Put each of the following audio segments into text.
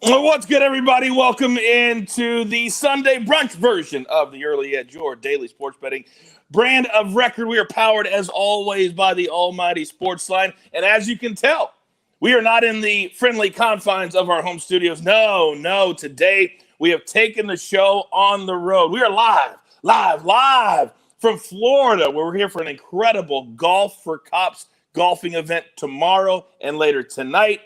Well, what's good, everybody? Welcome into the Sunday brunch version of the Early Edge, your daily sports betting brand of record. We are powered, as always, by the almighty SportsLine. And as you can tell, we are not in the friendly confines of our home studios. No. Today, we have taken the show on the road. We are live from Florida, where we're here for an incredible Golf for Cops golfing event tomorrow and later tonight.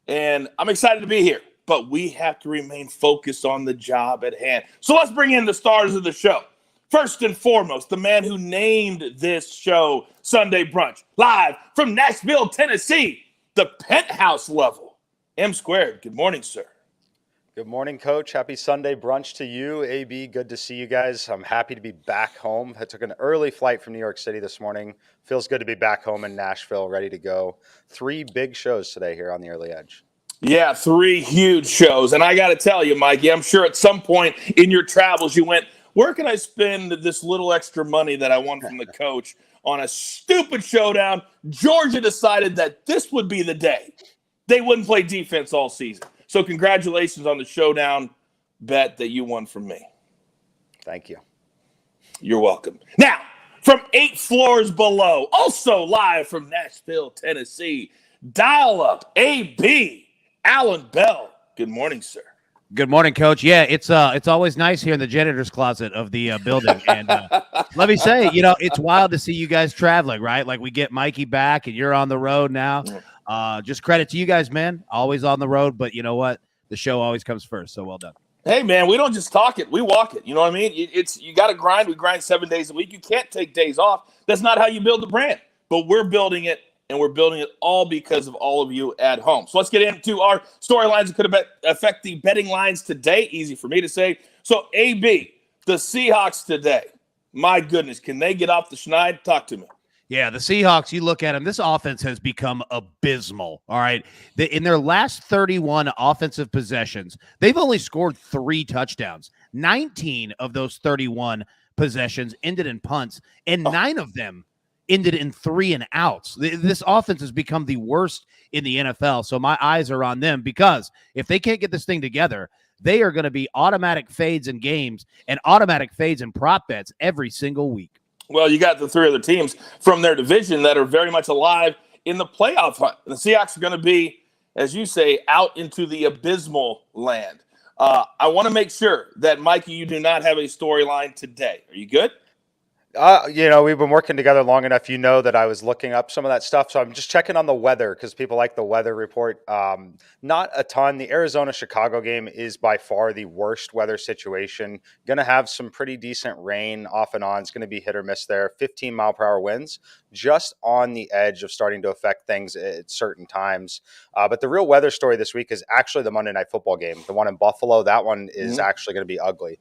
And I'm excited to be here. But we have to remain focused on the job at hand. So let's bring in the stars of the show. First and foremost, the man who named this show Sunday Brunch, live from Nashville, Tennessee, the penthouse level. M Squared, good morning, sir. Good morning, Coach. Happy Sunday brunch to you, AB. Good to see you guys. I'm happy to be back home. I took an early flight from New York City this morning. Feels good to be back home in Nashville, ready to go. 3 big shows today here on the Early Edge. Yeah, 3 huge shows. And I got to tell you, Mikey, I'm sure at some point in your travels you went, where can I spend this little extra money that I won from the coach on a stupid showdown? Georgia decided that this would be the day. They wouldn't play defense all season. So congratulations on the showdown bet that you won from me. Thank you. You're welcome. Now, from 8 floors below, also live from Nashville, Tennessee, dial up AB. Allan Bell, good morning, sir. Good morning, Coach. Yeah, it's always nice here in the janitor's closet of the building. And let me say, it's wild to see you guys traveling, right? Like we get Mikey back and you're on the road now. Just credit to you guys, man. Always on the road, but you know what? The show always comes first, so well done. Hey, man, we don't just talk it. We walk it. You know what I mean? You got to grind. We grind 7 days a week. You can't take days off. That's not how you build the brand. But we're building it. And we're building it all because of all of you at home. So let's get into our storylines that could affect the betting lines today. Easy for me to say. So, AB, the Seahawks today, my goodness, can they get off the schneid? Talk to me. Yeah, the Seahawks, you look at them, this offense has become abysmal, all right? In their last 31 offensive possessions, they've only scored 3 touchdowns. 19 of those 31 possessions ended in punts, and 9 of them ended in 3 and outs. This offense has become the worst in the NFL. So my eyes are on them because if they can't get this thing together, they are going to be automatic fades in games and automatic fades in prop bets every single week. Well, you got the 3 other teams from their division that are very much alive in the playoff hunt. The Seahawks are going to be, as you say, out into the abysmal land. I want to make sure that, Mikey, you do not have a storyline today. Are you good? We've been working together long enough. That I was looking up some of that stuff. So I'm just checking on the weather because people like the weather report. Not a ton. The Arizona-Chicago game is by far the worst weather situation. Going to have some pretty decent rain off and on. It's going to be hit or miss there. 15-mile-per-hour winds, just on the edge of starting to affect things at certain times. But the real weather story this week is actually the Monday Night Football game. The one in Buffalo, that one is actually going to be ugly.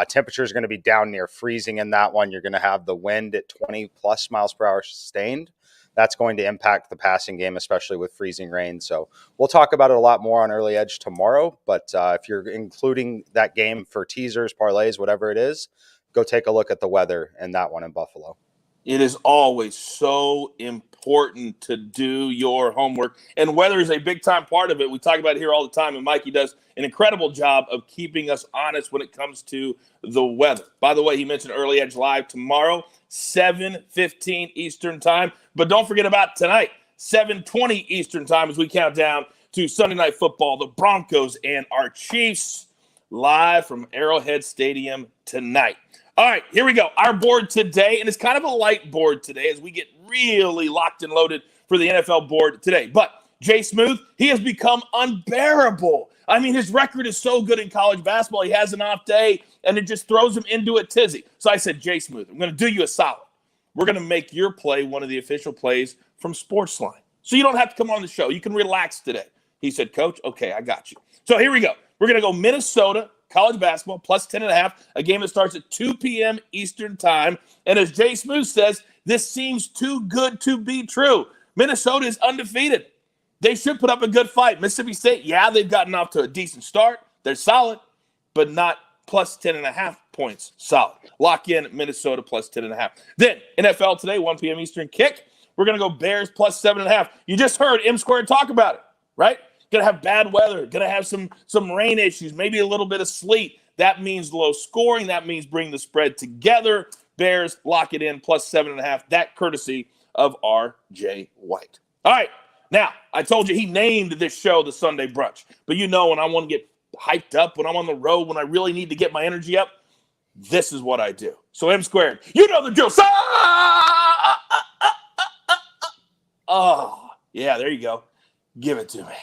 Temperature is going to be down near freezing in that one. You're going to have the wind at 20-plus miles per hour sustained. That's going to impact the passing game, especially with freezing rain. So we'll talk about it a lot more on Early Edge tomorrow. But if you're including that game for teasers, parlays, whatever it is, go take a look at the weather in that one in Buffalo. It is always so important to do your homework, and weather is a big-time part of it. We talk about it here all the time, and Mikey does an incredible job of keeping us honest when it comes to the weather. By the way, he mentioned Early Edge Live tomorrow, 7:15 Eastern Time, but don't forget about tonight, 7:20 Eastern Time as we count down to Sunday Night Football, the Broncos and our Chiefs, live from Arrowhead Stadium tonight. All right, here we go. Our board today, and it's kind of a light board today as we get really locked and loaded for the NFL board today. But Jay Smooth, he has become unbearable. I mean, his record is so good in college basketball. He has an off day, and it just throws him into a tizzy. So I said, Jay Smooth, I'm going to do you a solid. We're going to make your play one of the official plays from SportsLine. So you don't have to come on the show. You can relax today. He said, Coach, okay, I got you. So here we go. We're going to go Minnesota college basketball plus 10.5, a game that starts at 2 p.m. Eastern time. And as Jay Smooth says, this seems too good to be true. Minnesota is undefeated. They should put up a good fight. Mississippi State, yeah, they've gotten off to a decent start. They're solid, but not plus 10.5 points solid. Lock in Minnesota plus 10.5. Then NFL today, 1 p.m. Eastern kick. We're going to go Bears plus 7.5. You just heard M Squared talk about it, right? Going to have bad weather. Going to have some rain issues, maybe a little bit of sleet. That means low scoring. That means bring the spread together. Bears lock it in plus 7.5. That courtesy of R.J. White. All right. Now, I told you he named this show the Sunday Brunch. But you know when I want to get hyped up, when I'm on the road, when I really need to get my energy up, this is what I do. So M squared, you know the drill. Oh, yeah, there you go. Give it to me.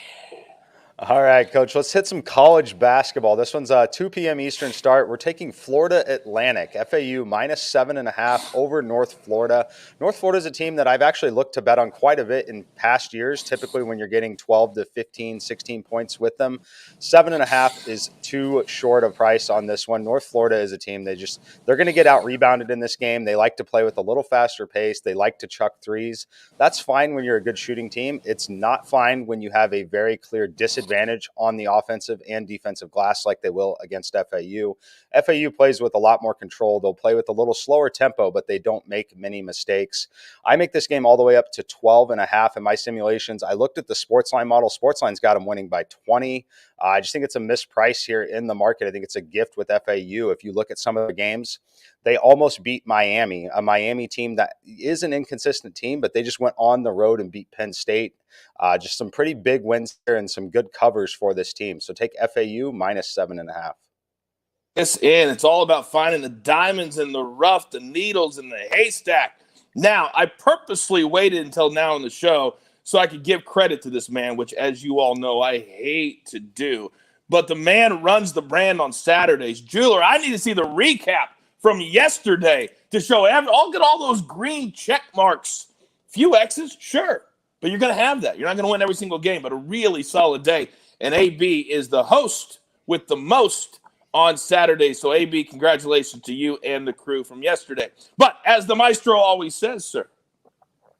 All right, Coach, let's hit some college basketball. This one's a 2 p.m. Eastern start. We're taking Florida Atlantic, FAU minus 7.5 over North Florida. North Florida is a team that I've actually looked to bet on quite a bit in past years, typically when you're getting 12 to 15, 16 points with them. 7.5 is too short a price on this one. North Florida is a team, they're going to get out-rebounded in this game. They like to play with a little faster pace. They like to chuck threes. That's fine when you're a good shooting team. It's not fine when you have a very clear disadvantage on the offensive and defensive glass like they will against FAU. FAU plays with a lot more control. They'll play with a little slower tempo, but they don't make many mistakes. I make this game all the way up to 12.5 in my simulations. I looked at the SportsLine model. SportsLine's got them winning by 20. I just think it's a misprice here in the market. I think it's a gift with FAU. If you look at some of the games, they almost beat Miami, a Miami team that is an inconsistent team, but they just went on the road and beat Penn State. Just some pretty big wins there and some good covers for this team. So take FAU minus 7.5. It's all about finding the diamonds in the rough, the needles in the haystack. Now, I purposely waited until now in the show so I could give credit to this man, which, as you all know, I hate to do. But the man runs the brand on Saturdays. Jeweler, I need to see the recap from yesterday to show I'll get all those green check marks. Few X's, sure. But you're going to have that. You're not going to win every single game, but a really solid day. And AB is the host with the most on Saturday. So, AB, congratulations to you and the crew from yesterday. But as the maestro always says, sir,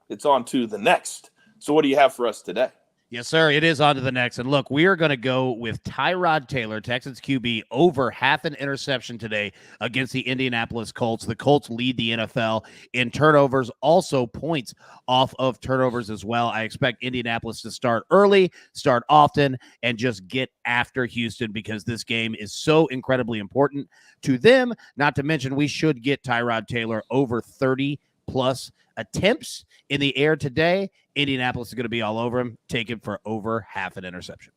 it's on to the next. So what do you have for us today? Yes, sir. It is on to the next. And look, we are going to go with Tyrod Taylor, Texans QB, over half an interception today against the Indianapolis Colts. The Colts lead the NFL in turnovers, also points off of turnovers as well. I expect Indianapolis to start early, start often, and just get after Houston because this game is so incredibly important to them. Not to mention, we should get Tyrod Taylor over 30-plus attempts in the air today. Indianapolis is going to be all over him. Take him for over half an interception.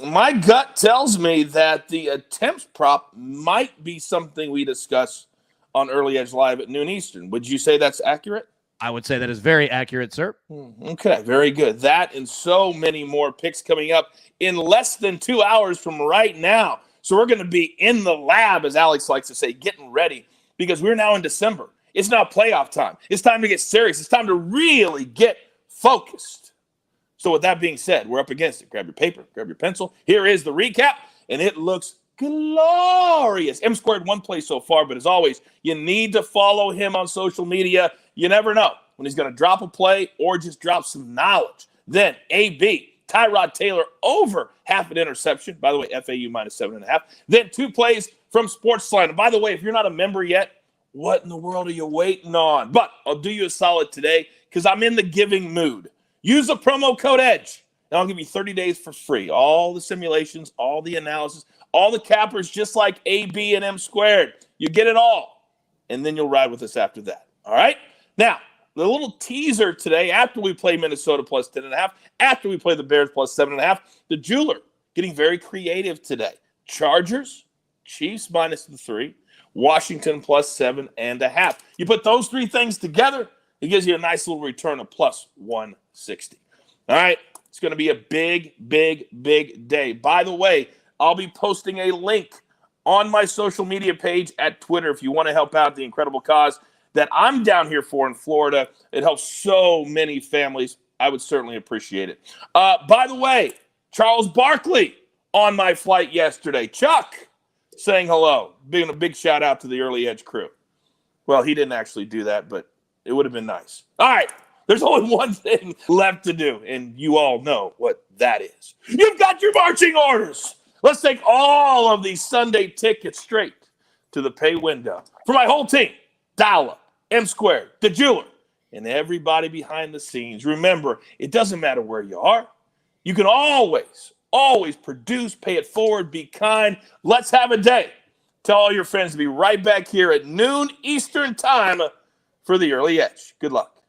My gut tells me that the attempts prop might be something we discuss on Early Edge Live at noon Eastern. Would you say that's accurate? I would say that is very accurate, sir. Okay, very good. That and so many more picks coming up in less than 2 hours from right now. So we're going to be in the lab, as Alex likes to say, getting ready because we're now in December. It's now playoff time. It's time to get serious. It's time to really get focused. So with that being said, we're up against it. Grab your paper, grab your pencil. Here is the recap, and it looks glorious. M squared one play so far, but as always, you need to follow him on social media. You never know when he's going to drop a play or just drop some knowledge. Then AB, Tyrod Taylor over half an interception. By the way, FAU minus 7.5. Then 2 plays from SportsLine. And by the way, if you're not a member yet, what in the world are you waiting on? But I'll do you a solid today because I'm in the giving mood. Use the promo code EDGE, and I'll give you 30 days for free. All the simulations, all the analysis, all the cappers, just like AB and M squared. You get it all, and then you'll ride with us after that. All right? Now, the little teaser today, after we play Minnesota plus 10.5, after we play the Bears plus 7.5, the jeweler getting very creative today. Chargers, Chiefs minus the 3. Washington plus 7.5. You put those 3 things together, it gives you a nice little return of plus 160. All right, it's going to be a big, big, big day. By the way, I'll be posting a link on my social media page at Twitter if you want to help out the incredible cause that I'm down here for in Florida. It helps so many families. I would certainly appreciate it. By the way, Charles Barkley on my flight yesterday. Chuck saying hello, being a big shout out to the Early Edge crew. Well, he didn't actually do that, but it would have been nice. All right, there's only one thing left to do, and you all know what that is. You've got your marching orders. Let's take all of these Sunday tickets straight to the pay window. For my whole team, dial up, M squared, the jeweler, and everybody behind the scenes. Remember, it doesn't matter where you are. You can always Always produce, pay it forward, be kind. Let's have a day. Tell all your friends to be right back here at noon Eastern time for the Early Edge. Good luck.